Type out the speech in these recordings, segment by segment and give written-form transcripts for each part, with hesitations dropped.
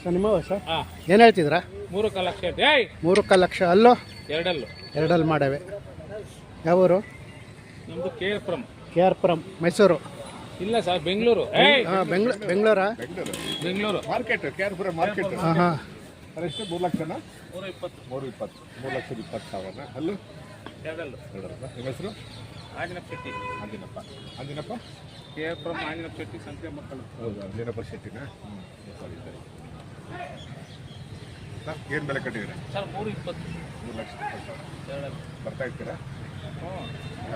Sir ನಿಮ್ಮವ sir ಹಾಂ ಏನು ಹೇಳ್ತಿದ್ರಾ? 3 ಲಕ್ಷ ಐತೆ. 3 ಲಕ್ಷ ಅಲ್ಲೋ ಎರಡಲ್ಲು ಎರಡಲ್ಲಿ ಮಾಡವೆ. ಯಾವೂರು? ನಮ್ಮದು KR K R Puram Mysuru. ಇಲ್ಲ ಸರ್, ಬೆಂಗಳೂರು. ಹಾಂ ಬೆಂಗಳೂರಾ? Bengaluru market KR market. ಹಾಂ ಹಾಂ ಎಷ್ಟು 3 ಲಕ್ಷನಾ? 320. 3,20,000 ಅಲ್ಲೂ ಎರಡಲ್ಲು. ನಿಮ್ಮ ಹೆಸರು? ಆಂಜನಪ್ಪ ಶೆಟ್ಟಿ. ಅಂಜನಪ್ಪ KR ಆಂಜನಪ್ಪ ಶೆಟ್ಟಿ ಸಂತೆ ಮಕ್ಕಳು. ಹೌದಾ? ಅಂಜನಪ್ಪ ಶೆಟ್ಟಿನಾ? ಸರಿ ಸರ್, ಏನು ಬೆಲೆ ಕಟ್ಟಿದ್ದೀರಾ? ಸರ್ 320. 3,20,000 ಎರಡಲ್ಲು. ಬರ್ತಾ ಇರ್ತೀರಾ? ಹ್ಞೂ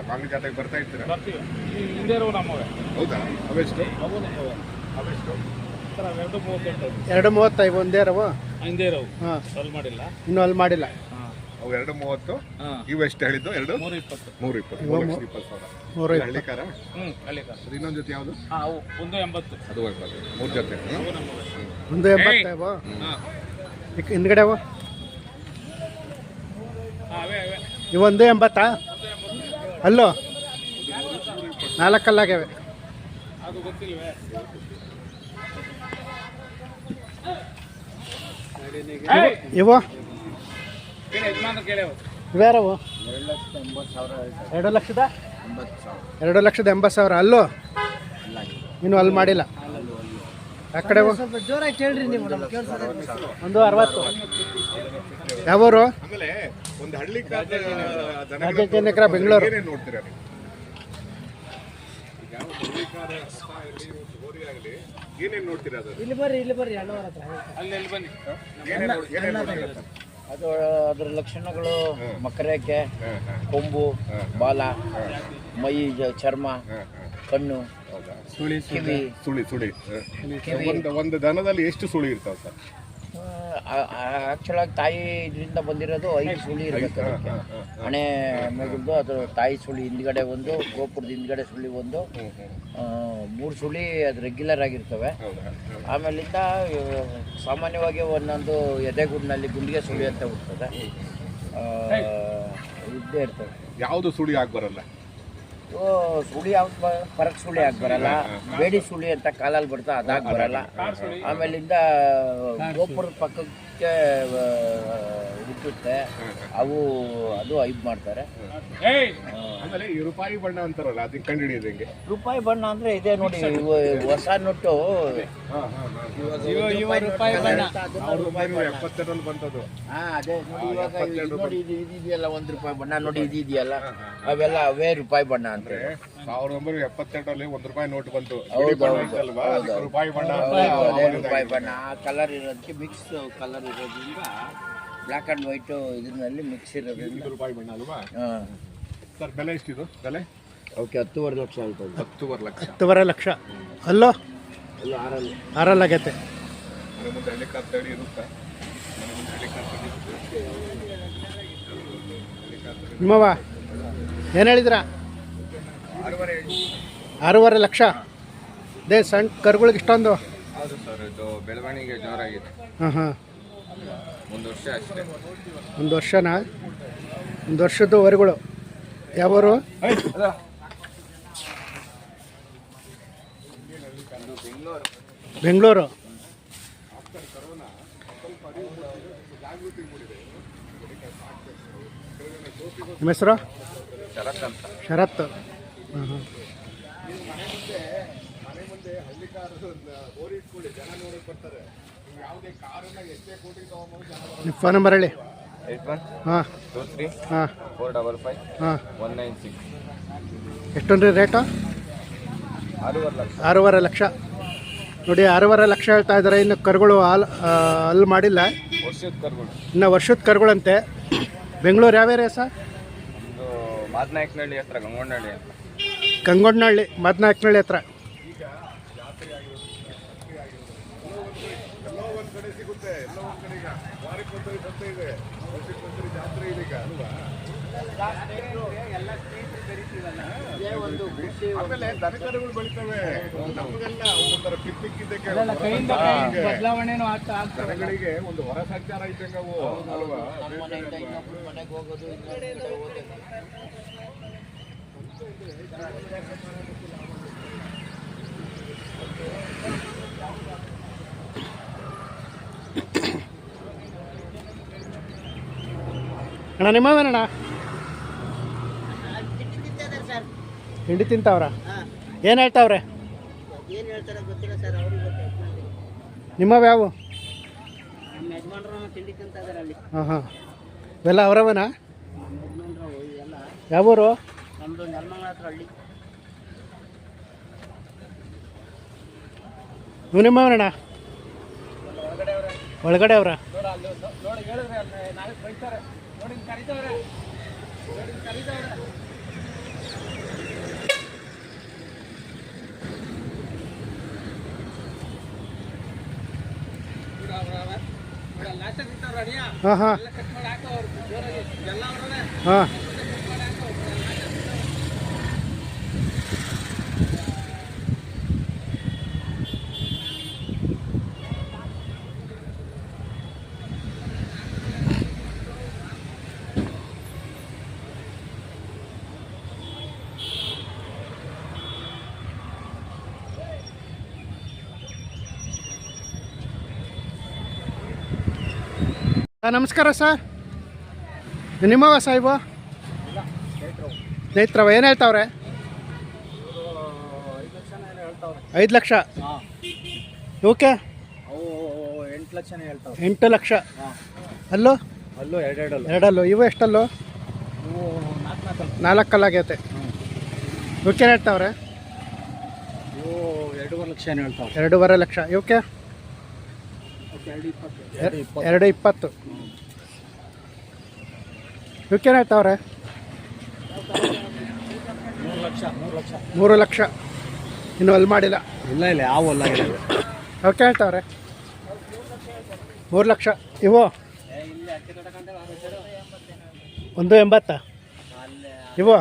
ಮಾಗಡಿ ಜಾತ್ರೆಗೆ ಬರ್ತಾ ಇರ್ತೀರಾ? ಬರ್ತೀವಿ. ಈ ಹಿಂದೆ ಇರೋ ನಮ್ಮವೆ. ಹೌದಾ? ಅವೆಷ್ಟು? ಅವು ನಮ್ಮವೆ. ಅವೆಷ್ಟು? ಸರ್ ಅವು 238. 235 ಒಂದೇ ಇರವು? ಹಿಂದೆ ಇರೋವು. ಹಾಂ ಅಲ್ಲಿ ಮಾಡಿಲ್ಲ. ಇನ್ನೂ ಅಲ್ಲಿ ಮಾಡಿಲ್ಲ. ಹಾಂ ಅವು 230. ಹಾಂ ಇವು ಎಷ್ಟು ಹೇಳಿದ್ದು? 320. 3,20,000. 320. ಹಳ್ಳಿಕಾರ. ಅಲ್ಲಿಗ. ಅದು ಇನ್ನೊಂದು ಜೊತೆ ಯಾವುದು? ಹಾಂ ಅವು 180. ಅದು ಹೋಗ್ಬಾರ್ದು. 3 ಜೊತೆ. ಅವು ನಮ್ಮವೆ. 185 ಹಾಂ ಹಿಂದ್ಗಡೆ ಅವು? ಅವೇ ಇವು 180 ಅಲ್ಲೋ? 4 ಅಲ್ಲಾಗ್ಯಾವೆ. ಅದು ಗೊತ್ತಿಲ್ವೇ? ಇವು ಏನು ಯಜಮಾನ ಕೇಳ್ಯಾವ? ಇವ್ಯಾರವು? 2,80,000 ಅಲ್ಲೋ? ಇನ್ನು ಅಲ್ಲಿ ಮಾಡಿಲ್ಲ. ಆ ಕಡೆ ಜೋರಾಗಿ ಕೇಳ್ರಿ ನೀವು. 160. ಯಾವೂರು? ಆಮೇಲೆ ಒಂದು ಹಳ್ಳಿ ರಾಜಕೀಯ ಬೆಂಗಳೂರು. ಏನೇನು ನೋಡ್ತೀರಾ ನೀವು? ಈಗ ಒಂದು ಹಳ್ಳಿಕಾರ ಗೋರಿ ಆಗಲಿ ಏನೇನು ನೋಡ್ತೀರಾ? ಅದು ಇಲ್ಲಿ ಬರ್ರಿ ಅಣ್ಣವ್ರ ಹತ್ರ. ಅಲ್ಲಿ ಬನ್ನಿ. ಏನೇನು ನೋಡ್ತೀರಾ? ಅದು ಅದರ ಲಕ್ಷಣಗಳು ಮಕರೇಕೆ, ಕೊಂಬು, ಬಾಲ, ಮೈ, ಚರ್ಮ, ಕಣ್ಣು, ಕಿವಿ. ಸುಳಿ ಒಂದು ದನದಲ್ಲಿ ಎಷ್ಟು ಸುಳಿ ಇರ್ತಾವೆ ಸರ್? ಆಕ್ಚುಲ್ ಆಗಿ ತಾಯಿ ಇದರಿಂದ ಬಂದಿರೋದು 5 ಸುಳಿ ಇರಬೇಕು ಅದಕ್ಕೆ. ಹಣೆ ಮಗುಲ್ದು ಅದು ತಾಯಿ ಸುಳಿ ಹಿಂದ್ಗಡೆ ಒಂದು, ಗೋಪುರದ ಹಿಂದ್ಗಡೆ ಸುಳಿ ಒಂದು, 3 ಸುಳಿ ಅದು ರೆಗ್ಯುಲರ್ ಆಗಿರ್ತವೆ. ಆಮೇಲಿಂದ ಸಾಮಾನ್ಯವಾಗಿ ಒಂದೊಂದು ಎದೆಗೂಡಿನಲ್ಲಿ ಗುಂಡಿಗೆ ಸುಳಿ ಅಂತ ಹುಡ್ತದೆ, ಇದ್ದೇ ಇರ್ತವೆ. ಯಾವುದು ಸುಳಿ ಆಗಿ ಬರಲ್ಲ? ಸುಳಿ ಯಾವ್ದು ಪರಕ್ ಸುಳಿ ಆಗಿ ಬರಲ್ಲ, ಬೇಡಿ ಸುಳಿ ಅಂತ ಕಾಲಲ್ಲಿ ಬರ್ತಾ ಅದಾಗಿ ಬರಲ್ಲ. ಆಮೇಲಿಂದ ಗೋಪುರದ ಪಕ್ಕಕ್ಕೆ ಹುಟ್ಟುತ್ತೆ, ಅದು ಐಬ್ ಮಾಡ್ತಾರೆ. ಆಮೇಲೆ ಈ ರೂಪಾಯಿ ಬಣ್ಣ ಅಂತಾರಲ್ಲ, ಅದನ್ನ ಕಂಡು ಹಿಡಿಯೋದು ಹೆಂಗೆ? ರೂಪಾಯಿ ಬಣ್ಣ ಅಂದ್ರೆ ಇದೆ ನೋಡಿ, ಹೊಸ ನೋಟು ರೂಪಾಯಿ ಬಣ್ಣ. 72 ಬಂತದ್ದು. ಅದೇ ನೋಡಿ, ಇವಾಗ ನೋಡಿ ಇದು ಇದೆಯಲ್ಲ 1 ರೂಪಾಯಿ ಬಣ್ಣ ನೋಡಿ, ಇದು ಇದೆಯಲ್ಲ ಅವೆಲ್ಲ ಅವೇ ರೂಪಾಯಿ ಬಣ್ಣ ಅಂತ. 1972 1 ರೂಪಾಯಿ ನೋಟ್ ಬಂತು. ರೂಪಾಯಿ ಬಣ್ಣ ರೂಪಾಯಿ ಬಣ್ಣ ಕಲರ್ ಇರೋದಕ್ಕೆ ಮಿಕ್ಸ್ ಕಲರ್ ಇರೋದ್ರಿಂದ ಬ್ಲ್ಯಾಕ್ ಅಂಡ್ ವೈಟ್ ಇದರಲ್ಲಿ ಮಿಕ್ಸ್ ಇರೋದ್ರಿಂದ ರೂಪಾಯಿ ಬಣ್ಣ ಅಲ್ವಾ ಸರ್? ಬೆಲೆ ಎಷ್ಟಿದು ಬೆಲೆ? ಓಕೆ 10.5 ಲಕ್ಷ ಆಯ್ತು. 10.5 ಲಕ್ಷ. 10.5 ಲಕ್ಷ ಅಲ್ಲೋ? ಎಲ್ಲ 6 ಆಗೈತೆ. ಮನೆ ಮುಂದೆ ಹಳ್ಳಿ ಕಾರ್ ತಳಿ ಇರುತ್ತೆ. ನಿಮ್ಮವ ಏನು ಹೇಳಿದ್ರಾ? 6.5 ಲಕ್ಷ. ಅದೇ ಸಣ್ಣ ಕರುಗಳಿಗೆ ಇಷ್ಟೊಂದು? ಹೌದು ಸರ್, ಇದು ಬೆಳವಣಿಗೆ ಜೋರಾಗಿದೆ. ಹಾಂ ಹಾಂ 1 ವರ್ಷ ಅಷ್ಟೇ. 1 ವರ್ಷನಾ? 1 ವರ್ಷದ್ದು ವರೆಗಳು. ಯಾವರು? ಬೆಂಗಳೂರು. ನಿಮ್ಮ ಹೆಸರು? ಶರತ್ ಅಂತ. ಶರತ್. ಹಾಂ ಹಾಂ ಮನೆ ಮುಂದೆ ಹಳ್ಳಿ ಕಾರು ಗೋರಿ ಇಟ್ಕೊಳ್ಳಿ, ಜನ ನೋಡಕ್ ಬರ್ತಾರೆ. ಯಾವುದೇ ಕಾರನ್ನ ಎಷ್ಟೇ ಕೋಟಿ ತಗೊಂಡು ಜನ ನಿಮ್ಮ ಫೋನ್ ನಂಬರ್ ಹೇಳಿ. 81 ಹಾಂ 23 ಹಾಂ 455 ಹಾಂ 196. ಎಷ್ಟೊಂದು ರೇಟು? 6.5 ಲಕ್ಷ. ನೋಡಿ 6.5 ಲಕ್ಷ ಹೇಳ್ತಾ ಇದ್ದಾರೆ. ಇನ್ನು ಕರುಗಳು ಅಲ್ಲಿ ಮಾಡಿಲ್ಲ, ವರ್ಷದ ಕರುಗಳು. ಇನ್ನು ವರ್ಷದ ಕರುಗಳಂತೆ. ಬೆಂಗಳೂರು ಯಾವ ಏರಿಯಾ ಸರ್? ಒಂದು ಮಾದನಾಯಕನಹಳ್ಳಿ ಹತ್ರ, ಗಂಗೊಂಡಹಳ್ಳಿ ಅಂತ. ಗಂಗೊಂಡನಹಳ್ಳಿ, ಮಾದನಾಯಕನಹಳ್ಳಿ ಹತ್ರ. ಎಲ್ಲೋ ಒಂದ್ ಕಡೆ ಸಿಗುತ್ತೆ, ಎಲ್ಲೋ ಒಂದ್ ಕಡೆ. ಈಗ ವಾರಕ್ಕೊಂದ್ಸರಿ ಬರ್ತಾ ಇದೆ, ವರ್ಷಕ್ಕೊಂದ್ಸರಿ ಜಾತ್ರೆ ಇದೆ ಈಗ ಅಲ್ವಾ? ಆಮೇಲೆ ದನಕರುಗಳು ಬೆಳಿತವೆ, ನಮಗೆಲ್ಲ ಒಂಥರ ಪಿಕ್ಕಿದ್ದಕ್ಕೆ ಬದಲಾವಣೆನೂ ಆಗ್ತಾ ದನಗಳಿಗೆ ಒಂದು ಹೊರ ಸಂಚಾರ ಇದ್ದಂಗೆ ಅವು ಅಲ್ವಾ? ಮನೆಯಿಂದ ಇನ್ನೊಬ್ರು ಮನೆಗೆ ಹೋಗೋದು, ಅಣ್ಣ ನಿಮ್ಮವೇನಣ್ಣ ಹಿಂಡಿ ತಿಂತಾವ್ರ ಏನು ಹೇಳ್ತಾವ್ರೆ ಏನು ಹೇಳ್ತಾರೆ ಗೊತ್ತಿಲ್ಲ ಸರ್ ಅವ್ರಿಗೆ ಗೊತ್ತಿಲ್ಲ. ನಿಮ್ಮವ ಯಾವು ನಮ್ಮ ಯಜಮಾನ್ರು ತಿಂಡಿ ತಿಂತ ಇದಾರೆ ಅಲ್ಲಿ. ಹಾಂ ಹಾಂ ಇವೆಲ್ಲ ಅವರವನ ಯಜಮಾನ್ರು ಇವೆಲ್ಲ ಯಾವೂರು ನಮ್ಮದು ನೆಲಮಂಗಲ ಹತ್ರ ಹಳ್ಳಿ. ನೀವು ನಿಮ್ಮವನಣ್ಣ ಒಳಗಡೆ ಅವ್ರ ನೋಡಿ ಹೇಳಿದ್ರೆ ನಾಳೆ ಬೈತಾರೆ ನೋಡಿ ಕರೀತವ್ರೆ ನೋಡಿ ಕರೀತವ್ರೆ. ಲಾಸ್ಟ್ ನಿಂತವ್ರ ಅಡಿಯ ಹಾಂ ಹಾಂ ಎಲ್ಲ ಕಟ್ ಮಾಡಿ ಹಾಕೋ ಅವ್ರು ಜೋರಾಗಿ ಎಲ್ಲ ಅವ್ರೇ ಹಾಂ ನಮಸ್ಕಾರ ಸರ್ ನಿಮ್ಮವ ಸಾಹಿಬು ಸ್ನೇಹಿತರವ ಏನು ಹೇಳ್ತಾವ್ರೆ 5 ಲಕ್ಷ ಓಕೆ ಅವು 8 ಲಕ್ಷನೇ ಹೇಳ್ತಾವೆ. 8 ಲಕ್ಷ ಅಲ್ಲೋ ಅಲ್ಲೂ ಎರಡೆರಡಲ್ಲ ಎರಡಲ್ಲೋ ಇವು ಎಷ್ಟಲ್ಲೋ ಇವು 4 4 ಕಲ್ಲಾಗೈತೆ ಇವಕ್ಕೇನು ಹೇಳ್ತಾವ್ರೆ ಇವು 2.5 ಲಕ್ಷ ಏನು ಹೇಳ್ತಾವೆ. 2.5 ಲಕ್ಷ ಇವಕ್ಕೆ 2.20 ಇವಕ್ಕೇನು ಹೇಳ್ತಾವ್ರೆ 3 ಲಕ್ಷ ಇನ್ನೂ ಅಲ್ಲಿ ಮಾಡಿಲ್ಲ ಇಲ್ಲ ಇಲ್ಲ ಯಾವ ಹೊಲ ಇಲ್ಲ ಅವಕ್ಕೆ ಹೇಳ್ತಾವ್ರೆ 3 ಲಕ್ಷ ಇವು 1.80 ಇವು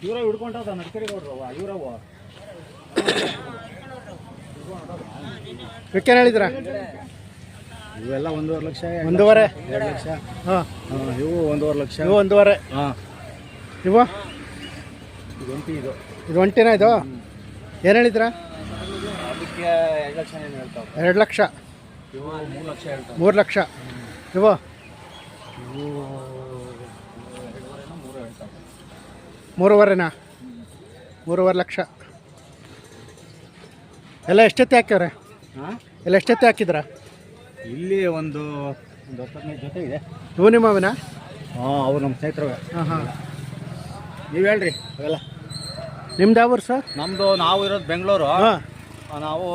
ಇವ್ರ ಹಿಡ್ಕೊಂಡದ ನಡ್ಕರಿ ಕೊಡ್ರವ ಇವ್ರವ ಇವಕ್ಕೇನು ಹೇಳಿದ್ರ ಇವೆಲ್ಲ 1.5 ಲಕ್ಷ 1.5 2 ಲಕ್ಷ ಹಾಂ ಇವು 1.5 ಲಕ್ಷ ಇವು 1.5 ಹಾಂ ಇವು ಇದು ಇದು ಒಂಟಿನ ಇದು ಏನು ಹೇಳಿದ್ರ ಅದಕ್ಕೆ 2 ಲಕ್ಷ ಏನು ಹೇಳ್ತಾವೆ. 2 ಲಕ್ಷ ಇವು 3 ಲಕ್ಷ ಹೇಳ್ತಾವೆ. 3 ಲಕ್ಷ ಇವು ಇವು 3.5ನಾ 3.5 ಲಕ್ಷ ಎಲ್ಲ ಎಷ್ಟೊತ್ತಿ ಹಾಕ್ಯವ್ರೆ ಹಾಂ ಎಲ್ಲ ಎಷ್ಟೊತ್ತಿ ಹಾಕಿದ್ರ ಇಲ್ಲಿ ಒಂದು 15 ಜೊತೆ ಇದೆ. ಇವು ನಿಮ್ಮವನ ಹಾಂ ಅವು ನಮ್ಮ ಸ್ನೇಹಿತರವೆ. ಹಾಂ ಹಾಂ ನೀವು ಹೇಳ್ರಿ ಅವೆಲ್ಲ ನಿಮ್ದು ಯಾವ ಊರು ಸರ್ ನಾವು ಇರೋದು ಬೆಂಗಳೂರು. ಹಾಂ ನಾವು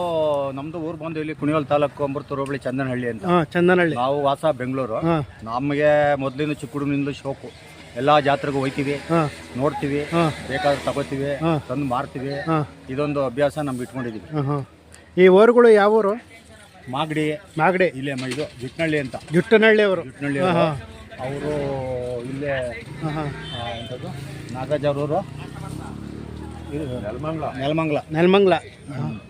ನಮ್ಮದು ಊರು ಬಂದು ಇಲ್ಲಿ ಕುಣಿಯೋಲ್ ತಾಲೂಕು ಅಮೃತೂರು ಹೋಬಳಿ ಚಂದನಹಳ್ಳಿ ಅಂತ. ಹಾಂ ಚಂದನಹಳ್ಳಿ ನಾವು ವಾಸ ಬೆಂಗಳೂರು. ಹಾಂ ನಮಗೆ ಮೊದಲಿಂದ ಚಿಕ್ಕ ಹುಡುಗನಿಂದ ಶೋಕು. ಎಲ್ಲ ಜಾತ್ರೆಗೂ ಹೋಗ್ತೀವಿ, ಹಾಂ ನೋಡ್ತೀವಿ, ಹಾಂ ಬೇಕಾದ್ರೆ ತಗೋತೀವಿ, ಹಾಂ. ತಂದು ಮಾರ್ತೀವಿ. ಹಾಂ ಇದೊಂದು ಅಭ್ಯಾಸ ನಮ್ಗೆ ಇಟ್ಕೊಂಡಿದ್ದೀವಿ. ಹಾಂ ಹಾಂ ಈ ಊರುಗಳು ಯಾವ ಊರು ಮಾಗಡಿ ಮಾಗಡಿ ಇಲ್ಲೇ ಇದು ಜುಟ್ನಳ್ಳಿ ಅಂತ. ಜುಟ್ಟನಹಳ್ಳಿ ಅವರು ಜುಟ್ನಳ್ಳಿ ಹಾಂ ಹಾಂ ಅವರು ಇಲ್ಲೇ ಹಾಂ ಹಾಂ ಎಂಥದ್ದು ನಾಗರಾಜ್ ಅವರವರು ನೆಲಮಂಗಲ. ನೆಲಮಂಗಲ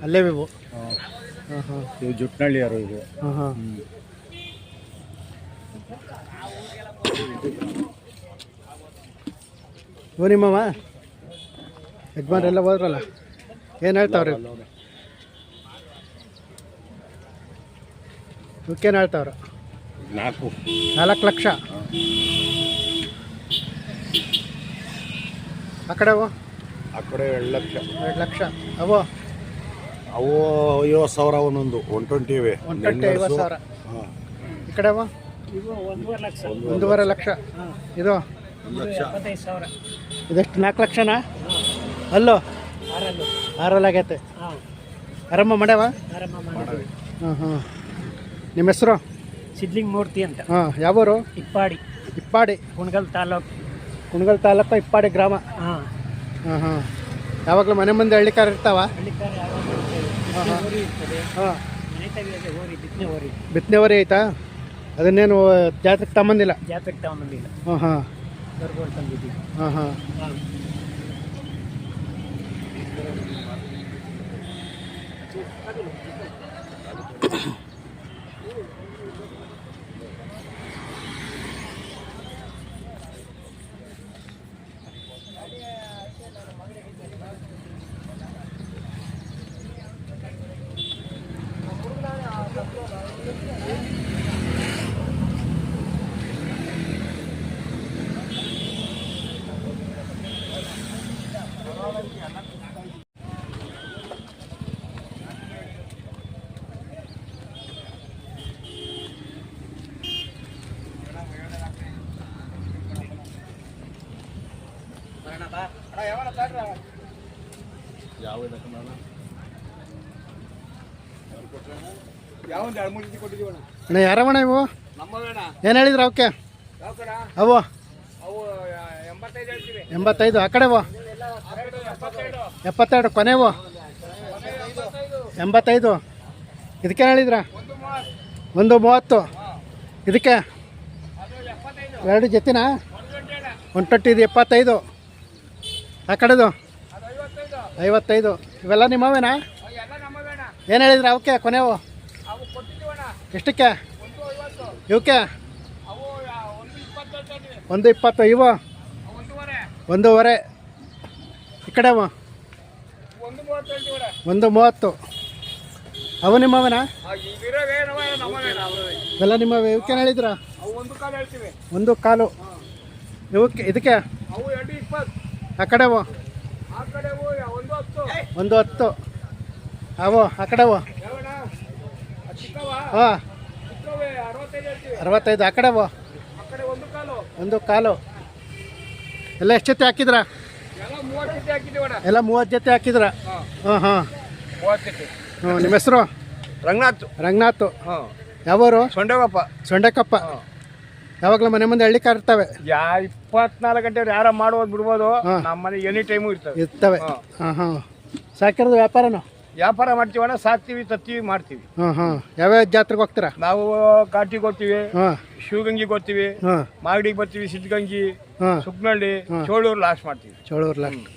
ಅಲ್ಲೇ ಇವು ಹಾಂ ಹಾಂ ಇವು ಜುಟ್ನಳ್ಳಿಯವರು ಇವು. ಹಾಂ ಹಾಂ ಇವು ನಿಮ್ಮವ ಯಜಮಾನ್ರೆಲ್ಲ ಹೋದ್ರಲ್ಲ ಏನು ಹೇಳ್ತಾವ್ರಿ ಇವಕ್ಕೇನು ಹೇಳ್ತಾವ್ರ 4 ಲಕ್ಷ ಆ ಕಡೆ ಅವು ಆ ಕಡೆ 2 ಲಕ್ಷ 2 ಲಕ್ಷ ಅವು ಅವು 50,000 ಒಂದೊಂದು 120 ಇವೆ 150,000 ಈ ಕಡೆ ಅವು 1.5 ಲಕ್ಷ ಇದು 75,000 ಇದೆಷ್ಟು 4 ಲಕ್ಷನಾ ಅಲ್ಲೋ 6 ಆಗೈತೆ ಆರಾಮ ಮಾಡ್ಯಾವ ಹಾಂ ಹಾಂ ನಿಮ್ಮ ಹೆಸರು ಸಿದ್ಲಿಂಗ್ ಮೂರ್ತಿ ಅಂತ. ಹಾಂ ಯಾವೂರು ಇಪ್ಪಾಡಿ ಇಪ್ಪಾಡಿ ಕುಣಗಲ್ ತಾಲೂಕು. ಕುಣಗಲ್ ತಾಲೂಕು ಇಪ್ಪಾಡಿ ಗ್ರಾಮ. ಹಾಂ ಹಾಂ ಹಾಂ ಯಾವಾಗಲೂ ಮನೆ ಮುಂದೆ ಹಳ್ಳಿಕಾರ ಇರ್ತಾವ ಹಳ್ಳಿಕಾರ ಯಾವಾಗಲೂ ಇರ್ತದೆ. ಬಿತ್ತನೆ ಹೋರಿ ಇರ್ತದೆ. ಹಾಂ ಮನೆ ತೆಗೆಯೋದೆ ಹೋರಿ ಬಿತ್ತನೆ ಹೋರಿ ಬಿತ್ತನೆವರಿ ಐತಾ ಅದನ್ನೇನು ಜಾತ್ರೆಗೆ ತಗೊಂಬಂದಿಲ್ಲ ಜಾತ್ರೆಗೆ ತಗೊಂಬಂದಿಲ್ಲ. ಹಾಂ ಹಾಂ ಬರ್ಬೋದು ತಂದಿದ್ದೀವಿ. ಹಾಂ ಹಾಂ ಹಾಂ ಯಾವೊಂದು 2-3 ಜೊತೆ ಕೊಟ್ಟಿದ್ದೀವಣ್ಣ. ಅಣ್ಣ ಯಾರವಣ್ಣ ಇವು? ನಮ್ಮವೇಣ ಏನು ಹೇಳಿದ್ರು ಅವಕ್ಕೆ? ಯಾವ ಕಡ ಅವು ಅವು 85 ಹೇಳ್ತೀವಿ. 85. ಆ ಕಡೆವು 72. ಕೊನೆವು 85. ಇದಕ್ಕೇನು ಹೇಳಿದ್ರ? 130. ಇದಕ್ಕೆ 2 ಜೊತೆನಾ? 120. ಇದು 75. ಆ ಕಡೆದು 55. ಇವೆಲ್ಲ ನಿಮ್ಮವೇನಾ? ಏನು ಹೇಳಿದ್ರ ಅವಕ್ಕೆ ಕೊನೆವು? ಎಷ್ಟಕ್ಕೆ ಇವಕ್ಕೆ? 120. ಇವು 1.5. ಈ ಕಡೆವು 130. ಅವು ನಿಮ್ಮವೇನಾ? ಇವೆಲ್ಲ ನಿಮ್ಮವೇ. ಇವಕ್ಕೇನು ಹೇಳಿದ್ರ? 1.25. ಇವಕ್ಕೆ ಇದಕ್ಕೆ ಅವು 2.20. ಆ ಕಡೆವು ಆ ಕಡೆವು 1.10. 1.10. ಅವು ಆ ಕಡೆವು ಯಾವಣ್ಣ? ಚಿಕ್ಕವ ಹಾಂ ಚಿಕ್ಕವೇ 65 ಹೇಳ್ತೀವಿ. 65. ಆ ಕಡೆವು ಆ ಕಡೆ 1.25. 1.25. ಎಲ್ಲ ಎಷ್ಟು ಜೊತೆ ಹಾಕಿದ್ರ? ಎಲ್ಲ 30 ಜೊತೆ ಹಾಕಿದ್ದೀವಣ್ಣ. ಎಲ್ಲ 30 ಜೊತೆ ಹಾಕಿದ್ರ? ಹಾಂ ಹಾಂ 30 ಜೊತೆ. ಹ್ಞೂ. ನಿಮ್ಮ ಹೆಸರು? ರಂಗನಾಥ್. ರಂಗನಾಥ್. ಹಾಂ. ಯಾವೂರು? ಸೊಂಡೆಗಪ್ಪ. ಸೊಂಡೆಕಪ್ಪ. ಯಾವಾಗಲೂ ಮನೆ ಮುಂದೆ ಹಳ್ಳಿ ಕಾರ್ ಇರ್ತವೆ? 24 ಗಂಟೆ ಯಾರ ಮಾಡೋದು ಬಿಡ್ಬೋದು. ಹಾ. ನಮ್ಮ ಮನೆ ಎನಿ ಟೈಮು ಇರ್ತವೆ. ಇರ್ತವೆ. ಹಾಂ ಹಾಂ. ಸಾಕಿರೋದು ವ್ಯಾಪಾರನೋ? ವ್ಯಾಪಾರ ಮಾಡ್ತೀವಣ್ಣ, ಸಾಕ್ತೀವಿ, ತತ್ತೀವಿ, ಮಾಡ್ತೀವಿ. ಹಾಂ ಹಾಂ. ಯಾವ್ಯಾವ ಜಾತ್ರೆಗೆ ಹೋಗ್ತೀರಾ? ನಾವು ಘಾಟಿಗೆ ಹೋಗ್ತೀವಿ, ಹಾಂ ಶಿವಗಂಗಿಗೆ ಹೋಗ್ತೀವಿ, ಹಾಂ ಮಾಗಡಿಗೆ ಬರ್ತೀವಿ, ಸಿದ್ಧಗಂಗಿ, ಹಾಂ. ಸುಗ್ನಳ್ಳಿ, ಹಾ. ಚೋಳೂರು ಲಾಸ್ಟ್ ಮಾಡ್ತೀವಿ. ಚೋಳೂರು ಲಾಸ್ಟ್.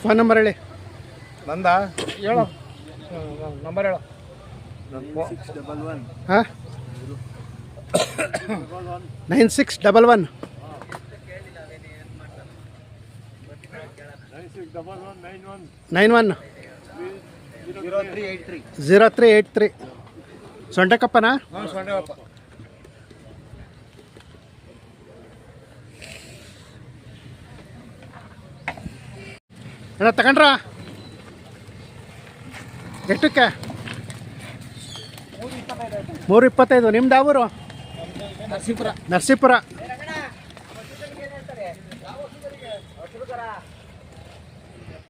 ಫೋನ್ ನಂಬರ್ ಹೇಳಿ. ನಂದ ಹೇಳೋ ನಂಬರ್ ಹೇಳೋ. ಹಾಂ 9611 91 0383. ಸೊಂಟಕಪ್ಪನಾ? ಸೊಂಡೆಗಪ್ಪ. ಅಣ್ಣ ತಗೊಂಡ್ರ? ಎಷ್ಟಕ್ಕೆ? 3.25. ನಿಮ್ದು ಯಾವೂರು? ನರಸೀಪುರ.